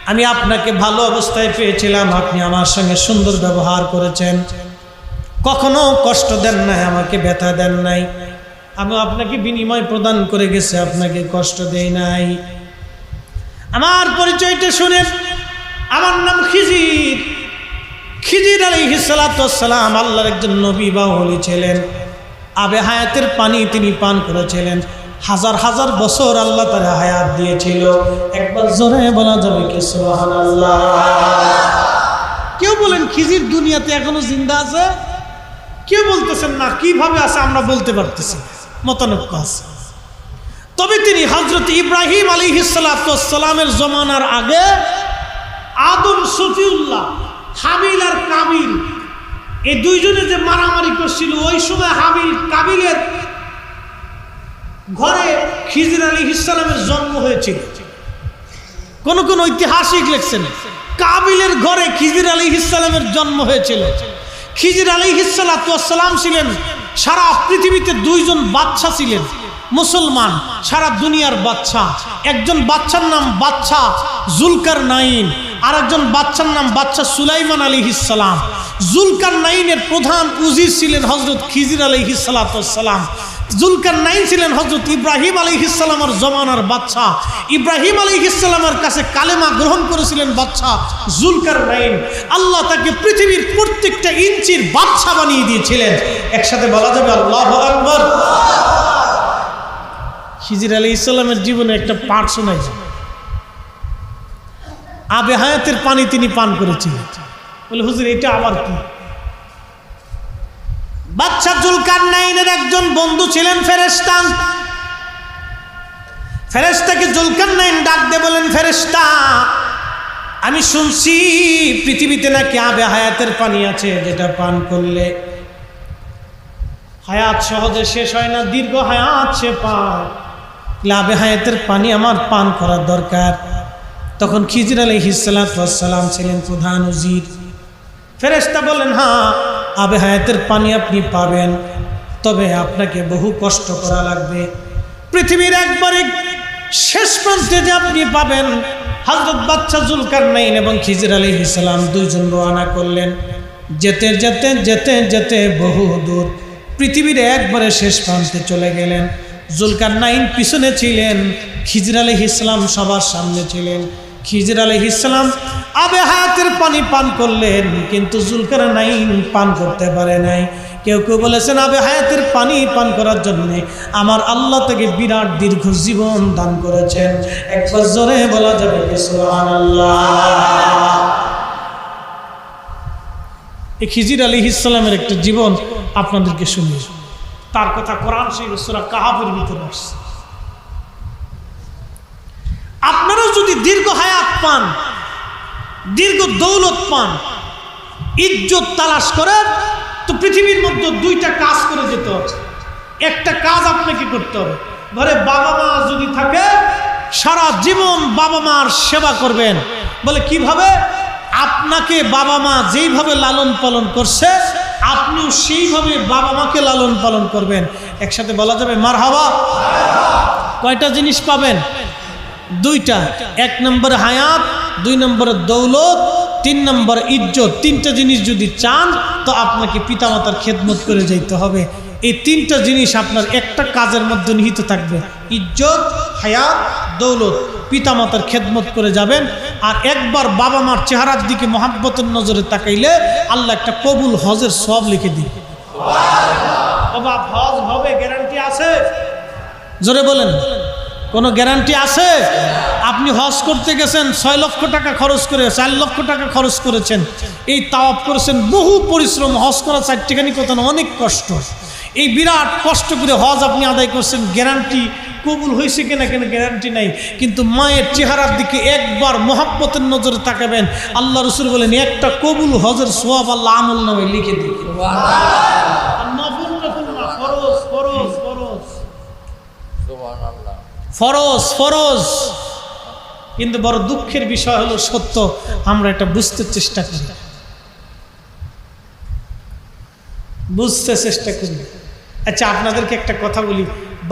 আমি আপনাকে ভালো অবস্থায় পেয়েছিলাম, আপনি আমার সঙ্গে সুন্দর ব্যবহার করেছেন, কখনো কষ্ট দেন নাই, আমাকে ব্যথা দেন নাই। আমি আপনাকে বিনিময় প্রদান করে গেছি, আপনাকে কষ্ট দেই নাই। আমার পরিচয়টা শুনেন, আমার নাম খিজির। খিজির আলাইহিস সালাতু ওয়াস সালাম আল্লাহর একজন নবী বা ওলি ছিলেন। আবে হায়াতের পানি তিনি পান করেছিলেন। হাজার হাজার বছর আল্লাহ তার হায়াত দিয়েছিল। একবার জোরে বলা যাবে কি সুবহানাল্লাহ? কেউ বলেন খিজির দুনিয়াতে এখনো জিন্দা আছে, কেউ বলতেছেন না কিভাবে আছে আমরা বলতে পারতেছি, মতানৈক্য আছে। তবে তিনি হযরত ইব্রাহিম আলাইহিস সালাতু ওয়াস সালামের জমানার আগে আদম সফিউল্লাহ, হাবিল আর কাবিল, এই দুইজনে যে মারামারি করছিল, ওই সময় হাবিল কাবিলের ঘরে খিজির আলাইহিস সালামের জন্ম হয়েছিল। কোন কোন ঐতিহাসিক লিখছেন কাবিলের ঘরে খিজির আলাইহিস সালামের জন্ম হয়েছিল। খিজির আলাইহিস সালাতু ওয়াস সালাম ছিলেন সারা পৃথিবীতে দুইজন বাদশা ছিলেন মুসলমান, সারা দুনিয়ার বাদশা। একজন বাদশার নাম বাদশা জুলকারনাইন, আর একজন বাদশার নাম বাদশা সুলাইমান আলাইহিস সালাম। জুলকারনাইনের প্রধান উজির ছিলেন হযরত খিজির আলাইহিস সালাতু ওয়াস সালাম। জুলকারনাইন ছিলেন হযরত ইব্রাহিম আলাইহিস সালামের জমানার বাদশা। ইব্রাহিম আলাইহিস সালামের কাছে কালেমা গ্রহণ করেছিলেন বাদশা জুলকারনাইন। আল্লাহ তাকে পৃথিবীর প্রত্যেকটা ইঞ্চির বাদশা বানিয়ে দিয়েছিলেন। একসাথে বলা যাবে আল্লাহু আকবার। খিজির আলাইহিস সালামের জীবনে একটা পাঠ শোনাই, আবে হায়াতের পানি তিনি পান করেছিলেন। বলে হুজুর এটা আবার কি? বাদশা জুলকারনাইনের একজন বন্ধু ছিলেন ফেরেশতা। ফেরেশতাকে জুলকারনাইন ডাক দিয়ে বলেন, ফেরেশতা আমি শুনছি পৃথিবীতে নাকি আবে হায়াতের পানি আছে, যেটা পান করলে হায়াত সহজে শেষ হয় না, দীর্ঘ হায়াত সে পায়। আবে হায়াতের পানি আমার পান করার দরকার। তখন খিজির আলাইহিস সালাতু ওয়াস সালাম ছিলেন প্রধান উজির। ফেরেশতা বলেন, হ্যাঁ আবে হায়াতের পানি আপনি পাবেন, তবে আপনাকে বহু কষ্ট করা লাগবে। পৃথিবীর একবারে শেষ প্রান্তে যে আপনি পাবেন। হযরত বাদশা জুলকারনাইন এবং খিজির আলাইহিস সালাম দুইজন রওনা করলেন। যেতে যেতে যেতে যেতে বহু দূর পৃথিবীর একবারে শেষ প্রান্তে চলে গেলেন। জুলকারনাইন পিছনে ছিলেন, খিজির আলাইহিস সালাম সবার সামনে ছিলেন। খিজির আলাইহিস সালাম আবে হায়াতের পানি পান করলেন, কিন্তু জুলকারনাইন পান করতে পারে নাই। কেউ কেউ বলেছেন আবে হায়াতের পানি পান করার জন্য আমার আল্লাহ তাকে বিরাট দীর্ঘ জীবন দান করেছেন। একবার জোরে বলা যাবে কি সুবহানাল্লাহ? এই খিজির আলাইহিস সালামের একটা জীবন আপনাদেরকে শুনিয়ে, তার কথা কোরআন শরীফ সূরা কাহাফের ভিতরে আসছে। আপনারা যদি দীর্ঘ হায়াত পান, দীর্ঘ দৌলত পান, ইজ্জত তালাশ করেন, তো পৃথিবীর মধ্যে দুইটা কাজ করে যেতে হবে। একটা কাজ আপনাকে করতে হবে, ঘরে বাবা মা যদি থাকে সারা জীবন বাবা মার সেবা করবেন। বলে কিভাবে? আপনাকে বাবা মা যেইভাবে লালন পালন করছে আপনিও সেইভাবে বাবা মাকে লালন পালন করবেন। একসাথে বলা যাবে মারহাবা। কয়টা জিনিস পাবেন? দুইটা। এক নম্বর হায়াত, দুই নম্বরে দৌলত, তিন নম্বর ইজ্জত। তিনটা জিনিস যদি চান তো আপনাকে পিতামাতার খেদমত করে যাইতে হবে। এই তিনটা জিনিস আপনার একটা কাজের মধ্যে নিহিত থাকবে, ইজ্জত, হায়াত, দৌলত। পিতামাতার খেদমত করে যাবেন। আর একবার বাবা মার চেহারার দিকে মহাব্বতের নজরে তাকাইলে আল্লাহ একটা কবুল হজের সওয়াব লিখে দিবে। বাবা হজ হবে গ্যারান্টি আছে? জোরে বলেন, কোনো গ্যারান্টি আছে? আপনি হজ করতে গেছেন, 6 লক্ষ টাকা খরচ করে, 4 লক্ষ টাকা খরচ করেছেন, এই তাওয়াফ করেছেন, বহু পরিশ্রম। হজ করা চারটিখানি কথা না, অনেক কষ্ট। এই বিরাট কষ্ট করে হজ আপনি আদায় করছেন, গ্যারান্টি কবুল হয়েছে কিনা কেন গ্যারান্টি নাই। কিন্তু মায়ের চেহারার দিকে একবার মহাব্বতের নজরে তাকাবেন, আল্লাহ রাসূল বলেন একটা কবুল হজের সওয়াব আল্লাহ আমল নামে লিখে দিবে। ফরজ ফরজ। কিন্তু বড় দুঃখের বিষয় হলো সত্য, আমরা এটা বুঝতে চেষ্টা করি, আচ্ছা আপনাদেরকে একটা কথা বলি,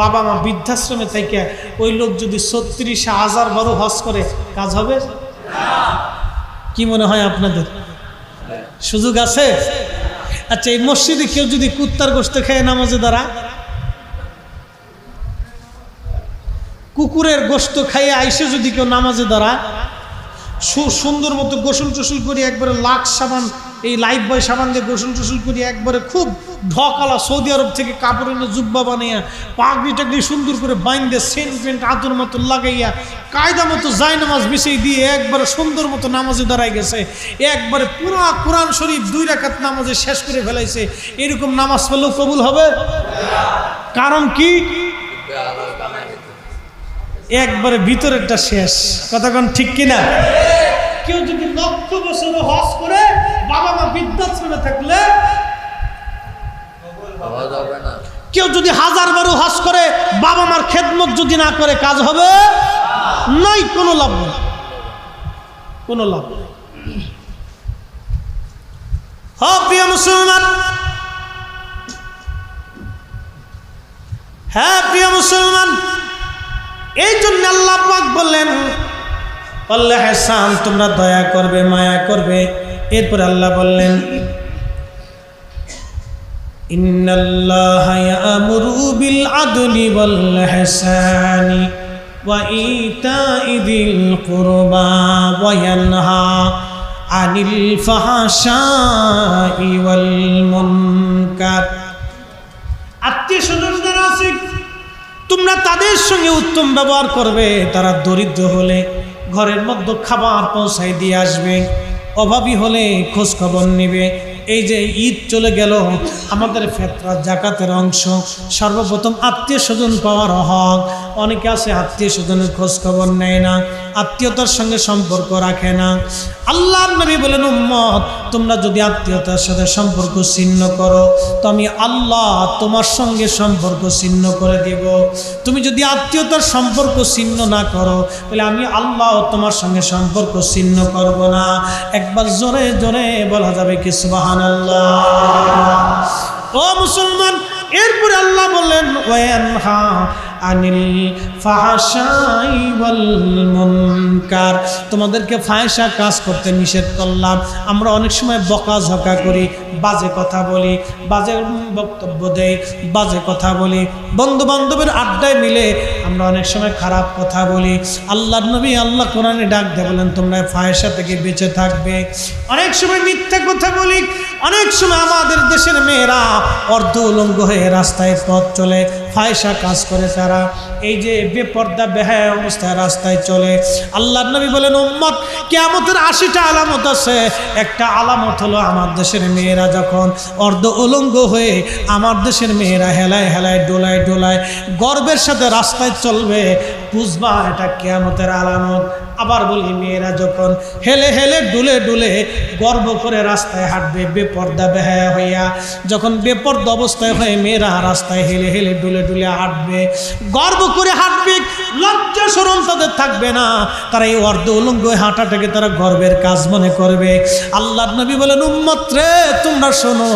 বাবা মা বৃদ্ধাশ্রমে থেকে ওই লোক যদি 36,000 বড় হজ করে, কাজ হবে? কি মনে হয় আপনাদের সুযোগ আছে? আচ্ছা, এই মসজিদে কেউ যদি কুত্তার গোশত খেয়ে নামাজে দাঁড়ায়, কুকুরের গোশত খাইয়ে আইসে যদি কেউ নামাজে দাঁড়ায়, সুন্দর মতো গোসল টোসল করি একবারে লাক্স সাবান, এই লাইফ বয় সাবান দিয়ে গোসল টোসল করি একবারে খুব ঢকালা সৌদি আরব থেকে কাপড় এনে জুব্বা বানাইয়া পাগড়ি টাগড়ি সুন্দর করে বাইন্দে সেন্ট পেন্ট আতর মতো লাগাইয়া কায়দা মতো যায় নামাজ বিছিয়ে দিয়ে একবারে সুন্দর মতো নামাজে দাঁড়াই গেছে, একবারে পুরা কোরআন শরীফ 2 রাকাত নামাজে শেষ করে ফেলাইছে, এরকম নামাজ পড়লেও কবুল হবে? কারণ কি? একবারে ভিতরেরটা শেষ। কতক্ষণ ঠিক কিনা? কেউ যদি লক্ষ বছর হজ করে বাবা মা বৃদ্ধাশ্রমে থাকলে, কেউ যদি 1000 বার হজ করে বাবা মার খেদমত যদি না করে, কাজ হবে নাই, কোনো লাভ নেই, কোনো লাভ নেই। হ্যাঁ প্রিয় মুসলমান, হ্যাঁ প্রিয় মুসলমান, এই জন্য আল্লাহ পাক বললেন আল্লাহ হাসান, তোমরা দয়া করবে, মায়া করবে। এরপর আল্লাহ বললেন ইন্নাল্লাহা ইয়ামুরু বিল আদলি ওয়াল ইহসানি ওয়া ইতাই যিল কুরবা ওয়া ইয়ানহা আনিল ফাহশাই ওয়াল মুনকার। আত্মীয়-স্বজন যারা আছে তোমরা তাদের সঙ্গে উত্তম ব্যবহার করবে। তারা দরিদ্র হলে ঘরের মধ্যে খাবার পৌঁছাই দিয়ে আসবে, অভাবী হলে খোঁজ খবর নেবে। এই যে ঈদ চলে গেল, আমাদের ফিতরা জাকাতের অংশ, সর্বপ্রথম আত্মীয় স্বজন পাওয়ার হক। অনেকে আছে আত্মীয় স্বজনের খোঁজ খবর নেয় না, আত্মীয়তার সঙ্গে সম্পর্ক রাখে না। আল্লাহর নবী বলেন উম্মত, তোমরা যদি আত্মীয়তার সাথে সম্পর্ক ছিন্ন করো তো আমি আল্লাহ তোমার সঙ্গে সম্পর্ক ছিন্ন করে দেব। তুমি যদি আত্মীয়তার সম্পর্ক ছিন্ন না করো তাহলে আমি আল্লাহ তোমার সঙ্গে সম্পর্ক ছিন্ন করব না। একবার জোরে জোরে বলা যাবে কি সুবহানাল্লাহ? ও মুসলমান, এরপরে আল্লাহ বললেন ওয়ানহা আনিল ফাহশাই ওয়াল মুনকার, তোমাদেরকে ফাহিশা কাজ করতে নিষেধ করলাম। আমরা অনেক সময় বকাঝকা করি, বাজে কথা বলি, বাজে বক্তব্য দেই, বাজে কথা বলি, বন্ধু বান্ধবের আড্ডায় মিলে আমরা অনেক সময় খারাপ কথা বলি। আল্লাহর নবী আল্লাহ কোরআনে ডাক দিয়ে বলেন তোমরা ফাহিশা থেকে বেঁচে থাকবে। অনেক সময় মিথ্যা কথা বলি, অনেক সময় আমাদের দেশের মেয়েরা অর্ধ উলঙ্গ হয়ে রাস্তায় পথ চলে, ফাহিশা কাজ করে। তারা এই যে বেপর্দা বেহায়া অবস্থায় রাস্তায় চলে। আল্লাহর নবী বলেন উম্মত, কিয়ামতের 80টা আলামত আছে। একটা আলামত হলো আমার দেশের মেয়েরা যখন অর্ধ উলঙ্গ হয়ে, আমার দেশের মেয়েরা হেলায় হেলায় ডোলায় ডোলায় গর্বের সাথে রাস্তায় চলবে, বুঝবা এটা কিয়ামতের আলামত। আবার বলি, মেয়েরা যখন হেলে হেলে ডুলে ডুলে গর্ব করে রাস্তায় হাঁটবে, বেপর্দা বেহায়া হইয়া, যখন বেপর্দা অবস্থায় হয়ে মেয়েরা রাস্তায় হেলে হেলে ডুলে ডুলে হাঁটবে, গর্ব করে হাঁটবে, লজ্জা শরম তাদের থাকবে না। তারা এই অর্ধ উলঙ্গ হাঁটাটাকে তারা গর্বের কাজ মনে করবে। আল্লাহর নবী বলেন উম্মত রে, তোমরা শোনো,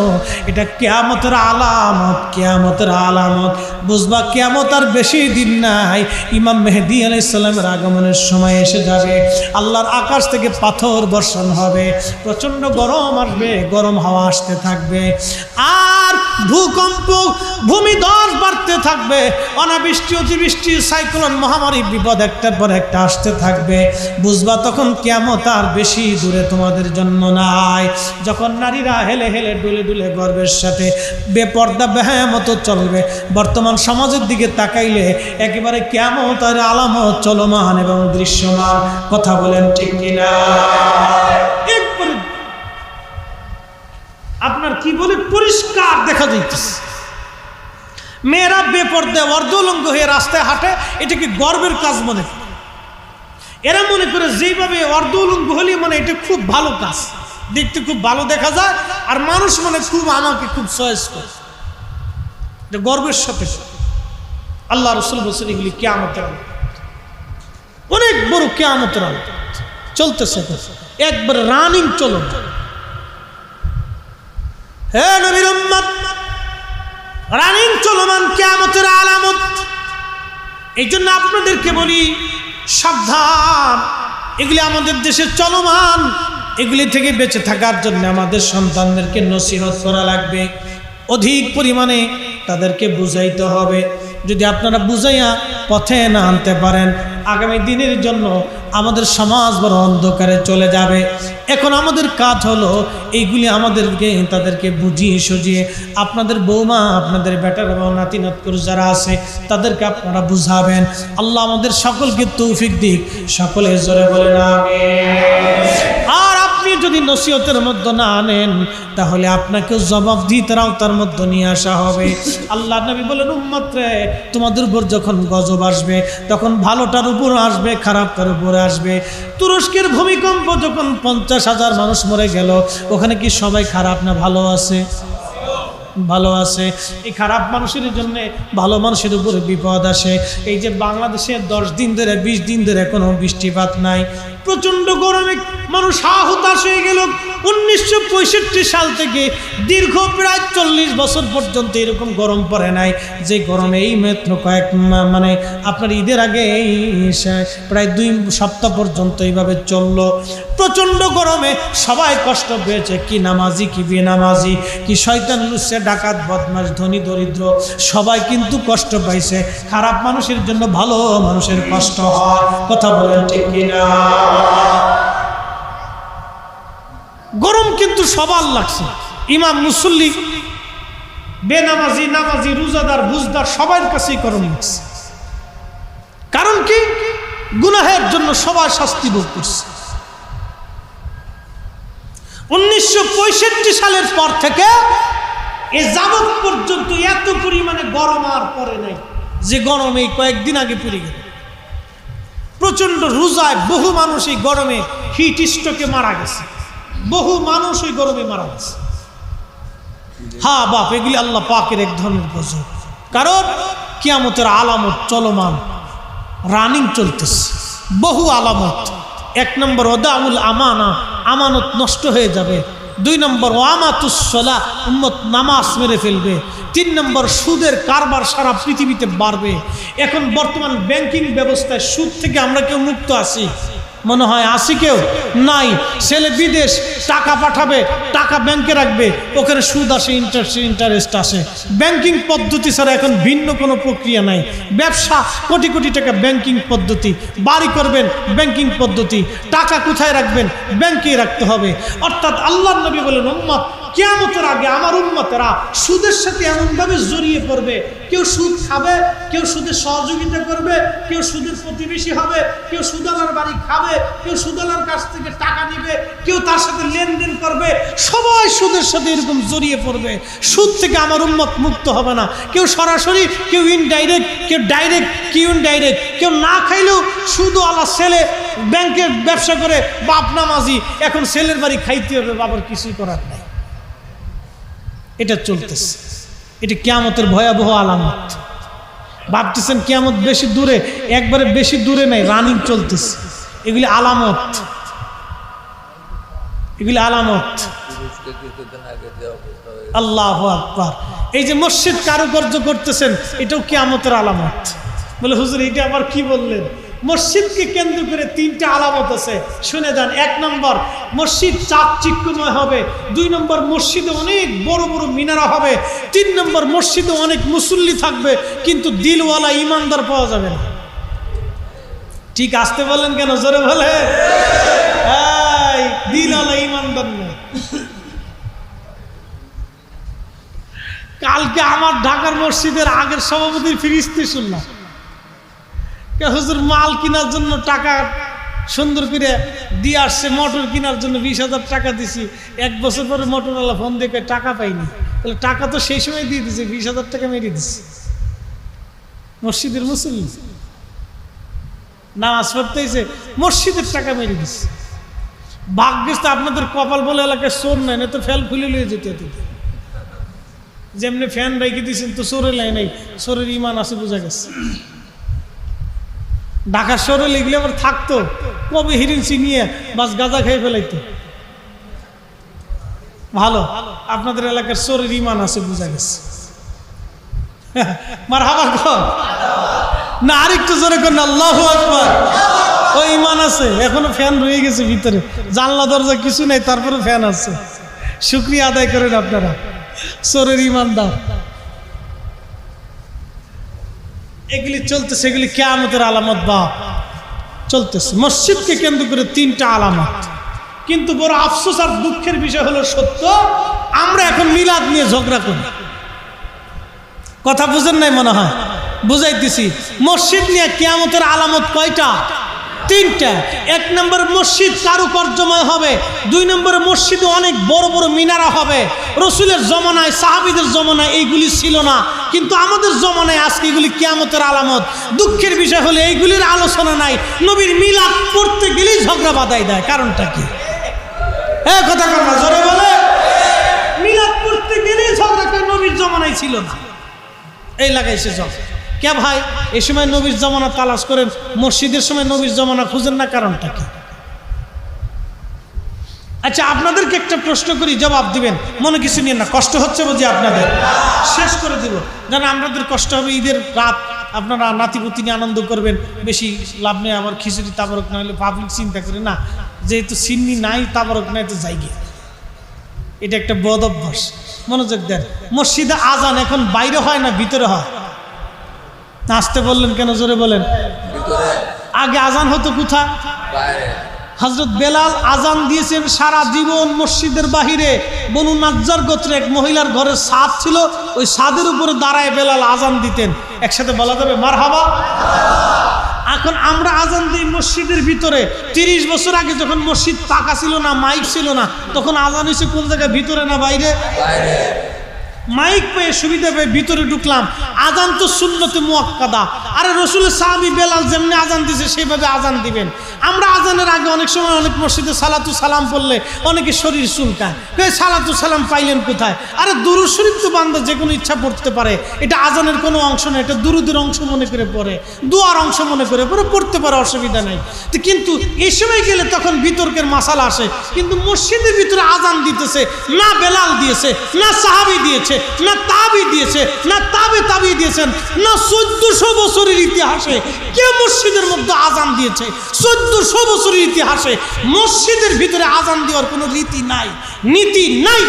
এটা কিয়ামতের আলামত, কিয়ামতের আলামত। বুঝবা কিয়ামত আর বেশি দিন নাই। ইমাম মেহেদী আলাইহিস সালামের আগমনের সময় এসে যাবে। আল্লাহর আকাশ থেকে পাথর বর্ষণ হবে, প্রচন্ড গরম আসবে, গরম হাওয়া আসতে থাকবে, আর ভূকম্প ভূমিধস বাড়তে থাকবে, অনাবৃষ্টি অতিবৃষ্টি সাইক্লোন মহামারী বিপদ একটার পর একটা আসতে থাকবে। বুঝবা তখন কিয়ামত আর বেশি দূরে তোমাদের জন্য নাই। যখন নারীরা হেলে হেলে ডুলে ডুলে গর্বের সাথে বেপর্দা বেহায়া মতো চলবে, বর্তমান সমাজের দিকে তাকাইলে একেবারে কিয়ামত আর আলামত চলমান এবং দৃশ্যমান। কথা বলেন ঠিক কিনা? একবারে আপনার কি বলে পরিষ্কার দেখা যাইতেছে, মেয়েরা বেপর্দা অর্ধউলঙ্গ হয়ে রাস্তায় হাঁটে, এটা কি গর্বের কাজ মনে করে? এরা মনে করে যেভাবে অর্ধউলঙ্গ হলে মানে এটা খুব ভালো কাজ, দেখতে খুব ভালো দেখা যায়, আর মানুষ মানে খুব আমাকে খুব চয়েস করে, এটা গর্বের সাথে। আল্লাহ রাসূল বলেছেন এগুলি কিয়ামতের আলামত, অনেক বড় কিয়ামতের আলামত চলতেছে, একবার রানিং চলো। হে নবীর উম্মত, রানিং চলমান কিয়ামতের আলামত। এই জন্য আপনাদেরকে বলি সাবধান, এগুলি আমাদের দেশে চলমান। এগুলি থেকে বেঁচে থাকার জন্য আমাদের সন্তানদেরকে নসিহত করা লাগবে, অধিক পরিমাণে তাদেরকে বুঝাইতে হবে। যদি আপনারা বুঝাইয়া পথে না আনতে পারেন, আগামী দিনের জন্য আমাদের সমাজ বড় অন্ধকারে চলে যাবে। এখন আমাদের কাজ হলো এইগুলি আমাদেরকে তাদেরকে বুঝিয়ে সুঝিয়ে, আপনাদের বৌমা, আপনাদের বেটার এবং নাতিনাতকুর যারা আছে তাদেরকে আপনারা বুঝাবেন। আল্লাহ আমাদের সকলকে তৌফিক দিক, সকলে জোরে বলেন আমিন। আর আপনি যদি নসিহতের মধ্যে না আনেন, তাহলে আপনাকেও জবাবদিহিতার আওতার মধ্যে নিয়ে আসা হবে। আল্লাহ নবী বলেন, উম্মত রে, তোমাদের উপর যখন গজব আসবে তখন ভালোটার উপর আসবে, খারাপটার উপরে আসবে। তুরস্কের ভূমিকম্প যখন 50,000 মানুষ মরে গেল, ওখানে কি সবাই খারাপ না ভালো আছে? ভালো আছে। এই খারাপ মানুষের জন্য ভালো মানুষের উপরে বিপদ আসে। এই যে বাংলাদেশে 10 দিন ধরে 20 দিন ধরে কোনো বৃষ্টিপাত নাই, প্রচণ্ড গরমে মানুষ হতাশ হয়ে গেল। 1965 সাল থেকে দীর্ঘ প্রায় 40 বছর পর্যন্ত এরকম গরম পড়ে নাই যে গরমে এই মাত্র কয়েক মানে আপনার ঈদের আগে এই প্রায় 2 সপ্তাহ পর্যন্ত এইভাবে চলল। প্রচণ্ড গরমে সবাই কষ্ট পেয়েছে, কি নামাজি কি বেনামাজি, কি শয়তান লুচ্চা ডাকাত বদমাশ ধনী দরিদ্র সবাই কিন্তু কষ্ট পাইছে। খারাপ মানুষের জন্য ভালো মানুষের কষ্ট হয়, কথা বলেন ঠিক কিনা? গরম কিন্তু সবার লাগছে, ইমাম মুসল্লি বেনামাজি নামাজি রোজাদার বুজদার সবার কাছেই গরম লাগছে। কারণ কি? গুনাহের জন্য সবাই শাস্তি ভোগ করছে। 1965 সালের পর থেকে এ যাবৎ পর্যন্ত এত পরিমাণে গরম আর পড়ে নাই যে গরমে কয়েকদিন আগে পড়ে গেল। প্রচন্ড রোজায় বহু মানুষ এই গরমে হিট স্ট্রোকে মারা গেছে, বহু মানুষ ওই গরমে মারা গেছে। হ্যাঁ বাপ, এগুলি আল্লাহ পাকের এক ধরনের গজব। কারণ কিয়ামতের আলামত চলমান, রানিং চলতেছে, বহু আলামত। 1 নম্বর ওয়াদাউল আমানা, আমানত নষ্ট হয়ে যাবে। 2 নম্বর ওয়ামাতুস সালাহ, উম্মত নামাজ মেরে ফেলবে। 3 নম্বর সুদের কারবার সারা পৃথিবীতে বাড়বে। এখন বর্তমান ব্যাংকিং ব্যবস্থায় সুদ থেকে আমরা কেউ মুক্ত আছি? মনে হয় আসি কেউ নাই। ছেলে বিদেশ টাকা পাঠাবে, টাকা ব্যাংকে রাখবে, ওখানে সুদ আসে, ইন্টারেস্ট আসে। ব্যাংকিং পদ্ধতি ছাড়া এখন ভিন্ন কোনো প্রক্রিয়া নাই। ব্যবসা কোটি কোটি টাকা ব্যাংকিং পদ্ধতি, বাড়ি করবেন ব্যাংকিং পদ্ধতি, টাকা কোথায় রাখবেন? ব্যাংকে রাখতে হবে। অর্থাৎ আল্লাহর নবী বলেন, উম্মত কিয়ামতের আগে আমার উম্মতেরা সুদের সাথে এমনভাবে জড়িয়ে পড়বে, কেউ সুদ খাবে, কেউ সুদের সহযোগিতা করবে, কেউ সুদের প্রতিবেশী হবে, কেউ সুদালার বাড়ি খাবে, কেউ সুদালার কাছ থেকে টাকা নিবে, কেউ তার সাথে লেনদেন করবে, সবাই সুদের সাথে এরকম জড়িয়ে পড়বে। সুদ থেকে আমার উম্মত মুক্ত হবে না। কেউ সরাসরি, কেউ ইনডাইরেক্ট, কেউ ডাইরেক্ট, কেউ ইনডাইরেক্ট। কেউ না খাইলেও সুদওয়ালা ছেলে ব্যাংকের ব্যবসা করে, বাপ নামাজি, এখন ছেলের বাড়ি খাইতে হবে, বাবার কিছুই করার নাই। এটা চলতেছে। এটা কিয়ামতের ভয়াবহ আলামত। ভাবতেছেন কিয়ামত বেশি দূরে? একবারে বেশি দূরে নাই, রানিং চলতেছে। এগুলি আলামত, এগুলি আলামত। আল্লাহু আকবার। এই যে মসজিদ কারুকার্য করতেছেন, এটাও কিয়ামতের আলামত। বলে হুজুর এটা আবার কি বললেন? মসজিদকে কেন্দ্র করে 3টা আলামত আছে, শুনে যান। 1 নম্বর, মসজিদ চাকচিক্যময় হবে। 2 নম্বর, মসজিদে অনেক বড় বড় মিনারা হবে। 3 নম্বর, মসজিদে অনেক মুসল্লি থাকবে, কিন্তু দিলওয়ালা ইমানদার পাওয়া যাবে না। ঠিক আসতে বলেন কেন? জোরে বলে, দিলওয়ালা ইমানদার না। কালকে আমার ঢাকার মসজিদের আগের সভাপতির ফিরিস্তি শুনলাম, হুজুর মাল কেনার জন্য টাকা সুন্দর করে দিয়ে আসছে, মোটর কেনার জন্য 20,000 টাকা দিছি। 1 বছর পরে মোটরওয়ালা ফোন দিয়ে টাকা পাইনি। তাহলে টাকা তো সেই সময় দিয়ে দিছে, 20,000 টাকা মেরে দিচ্ছে। মসজিদের মুসল্লি নামাজ পড়তে এসে মসজিদের টাকা মেরে দিচ্ছে। ভাগ্যিস তো আপনাদের কপাল বলে এলাকায় চোর নাই, না তো ফেল খুলে লিয়ে যেতে হতো। যেমনি ফ্যান রেখে দিয়েছেন তো চোরের লাই নাই, চোরের ইমান আছে বোঝা গেছে। ঢাকার শহরে লিখলে আবার থাকতো, কবে হিরিঞ্চি নিয়ে বাস গাঁজা খেয়ে ফেলাইতো। ভালো, আপনাদের এলাকার চোরের ইমান আছে বোঝা গেছে। মারহাবা কর না, আরেকটু জোরে কর না, আল্লাহু আকবার। ওই ইমান আছে, এখনো ফ্যান রয়ে গেছে ভিতরে, জানলা দরজা কিছু নেই, তারপরে ফ্যান আছে। শুকরিয়া আদায় করেন আপনারা, চোরের ইমানদার। এগুলি চলতেছে, এগুলি কিয়ামতের আলামত বা চলতেছে। মসজিদকে কেন্দ্র করে 3টা আলামত। কিন্তু বড় আফসোস আর দুঃখের বিষয় হলো সত্য, আমরা এখন মিলাদ নিয়ে ঝগড়া করি। কথা বুঝেন নাই মনে হয়, বুঝাইতেছি। মসজিদ নিয়ে কিয়ামতের আলামত কয়টা? 3টা। 1 নম্বর, মসজিদ কারুকার্যময় হবে। 2 নম্বরে মসজিদে অনেক বড় বড় মিনারা হবে। রসুলের জমানায়, সাহাবীদের জমানায় এইগুলি ছিল না, কিন্তু আমাদের জমানায় আজকে এগুলি কিয়ামতের আলামত। দুঃখের বিষয় হলো এইগুলির আলোচনা নাই। নবীর মিলাদ পড়তে গেলেই ঝগড়া বাঁধাই দেয়। কারণটা কি? কথা কর না, জোরে বলে। মিলাদ পড়তে গেলেই ঝগড়া করে, নবীর জমানায় ছিল না, এই লাগাইছে ঝগড়া। কে ভাই এই সময় নবীর জমানা তালাশ করেন, মসজিদের সময় নবীর জমানা খুঁজেন না, কারণটা কি? আচ্ছা, আপনাদেরকে একটা প্রশ্ন করি, জবাব দিবেন, মনে কিছু নিয়ে না, কষ্ট হচ্ছে বুঝি আপনাদের? শেষ করে দিব, জানা আপনাদের কষ্ট হবে। ঈদের রাত আপনারা নাতিপুতি নিয়ে আনন্দ করবেন, বেশি লাভ নেই। আবার খিচুড়ি তাবারক না হলে পাবলিক চিন্তা করে না, যেহেতু সিন্নি নাই, তাবারক নাই, তো যাই গিয়ে। এটা একটা বদ অভ্যাস, মনোযোগ দেন। মসজিদে আজান এখন বাইরে হয় না ভিতরে হয়? আসতে বললেন কেন, জোরে বলেন। আগে আজান হতো কোথায়? হযরত বেলাল আজান দিয়েছেন সারা জীবন মসজিদের বাহিরে। বনু নাজ্জার গোত্রে এক মহিলার ঘরের ছাদ ছিল, ওই ছাদের উপরে দাঁড়ায় বেলাল আজান দিতেন। একসাথে বলা যাবে মারহাবা। এখন আমরা আজান দিই মসজিদের ভিতরে। 30 বছর আগে যখন মসজিদ পাকা ছিল না, মাইক ছিল না, তখন আজান হয়েছে কোন জায়গায়, ভিতরে না বাইরে? মাইক পেয়ে সুবিধা পেয়ে ভিতরে ঢুকলাম। আজান তো সুন্নতে মুআক্কাদা। আরে রসুলের সাহাবী বেলাল যেমনি আজান দিয়েছে সেভাবে আজান দিবেন। আমরা আজানের আগে অনেক সময় অনেক মসজিদে সালাতু সালাম পড়লে অনেকে শরীর চুলকায়, সালাতু সালাম পাইলেন কোথায়? আরে দুরূদ শরীফ তো বান্দা যে কোনো ইচ্ছা পড়তে পারে, এটা আজানের কোনো অংশ না, এটা দুরুদের অংশ মনে করে পড়ে, দুয়ার অংশ মনে করে পড়তে পারে, অসুবিধা নাই। তো কিন্তু এই সময় গেলে তখন বিতর্কের মাসালা আসে। কিন্তু মসজিদের ভিতরে আজান দিতেছে না বেলাল দিয়েছে, না সাহাবী দিয়েছে, না তাবি দিয়েছে, না তাবি দিয়েছেন, না 1400 বছরের ইতিহাসে কে মসজিদের মধ্যে আজান দিয়েছে? 1400 বছরের ইতিহাসে মসজিদের ভিতরে আজান দেওয়ার কোনো রীতি নাই, নীতি নাই,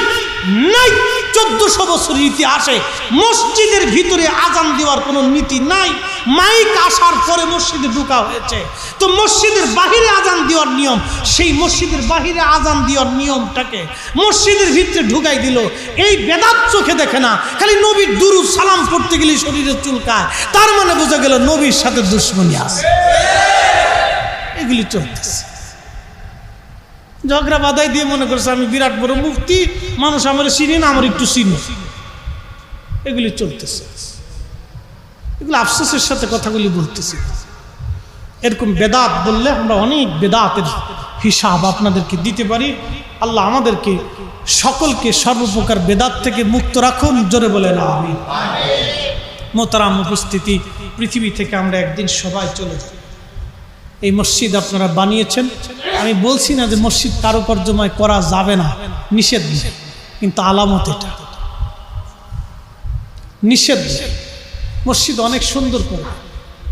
নাই। 1400 বছরের ইতিহাসে মসজিদের ভিতরে আজান দেওয়ার কোনো নীতি নাই। মাইক আসার পরে মসজিদে ঢোকা হয়েছে। তো মসজিদের বাহিরে আজান দেওয়ার নিয়ম, সেই মসজিদের বাহিরে আজান দেওয়ার নিয়মটাকে মসজিদের ভিতরে ঢুকাই দিল। এই বেদাত চোখে দেখে না, খালি নবীর দুরূদ সালাম পড়তে গেলে শরীরে চুলকায়, তার মানে বোঝা গেল নবীর সাথে দুশ্মনী আছে। এগুলি চলতেছে, ঝগড়া বাধাই দিয়ে মনে করছে আমি বিরাট বড় মুফতি, মানুষ আমার চিনি না, আমার একটু চিনি। এগুলি চলতেছে, এগুলো আফসোসের সাথে কথাগুলি বলতেছি। এরকম বেদাত বললে আমরা অনেক বেদাতের হিসাব আপনাদেরকে দিতে পারি। আল্লাহ আমাদেরকে সকলকে সর্বপ্রকার বেদাত থেকে মুক্ত রাখুন, জোরে বলেন আমিন। মোহতারাম উপস্থিতি, পৃথিবী থেকে আমরা একদিন সবাই চলে যাব। এই মসজিদ আপনারা বানিয়েছেন, আমি বলছি না যে মসজিদ কারুকার্যময় করা যাবে না, নিষেধ নেই, কিন্তু আলামত এটা নিষেধ। মসজিদ অনেক সুন্দর করে,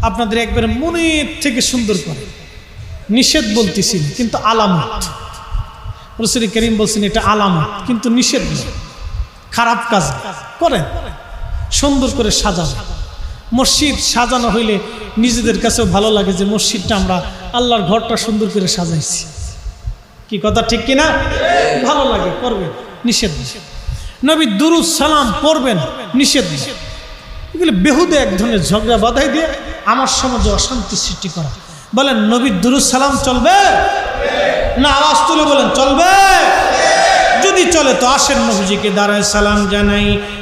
আপনাদের একবারে মনের থেকে সুন্দর করে, নিষেধ বলতেছি কিন্তু আলামত। রাসূল করিম বলছেন এটা আলামত, কিন্তু নিষেধ নেই। খারাপ কাজ করেন, সুন্দর করে সাজানো। মসজিদ সাজানো হইলে নিজেদের কাছেও ভালো লাগে যে মসজিদটা আমরা আল্লাহর ঘরটা সুন্দর করে সাজাইছি। কি কথা ঠিক কিনা? ভালো লাগে, করবেন, নিষেধ নেই। নবীর দুরূদ সালাম পড়বেন, নিষেধ নেই। এগুলো বেহুদে এক ধরনের ঝগড়া বাধাই দিয়ে আমার সমাজে অশান্তি সৃষ্টি করা। বলেন নবীর দুরূদ সালাম চলবে না? আওয়াজ তুলে বলেন চলবে। যদি চলে তো আসেন নবীজিকে দাঁড়ায় সালাম জানাই।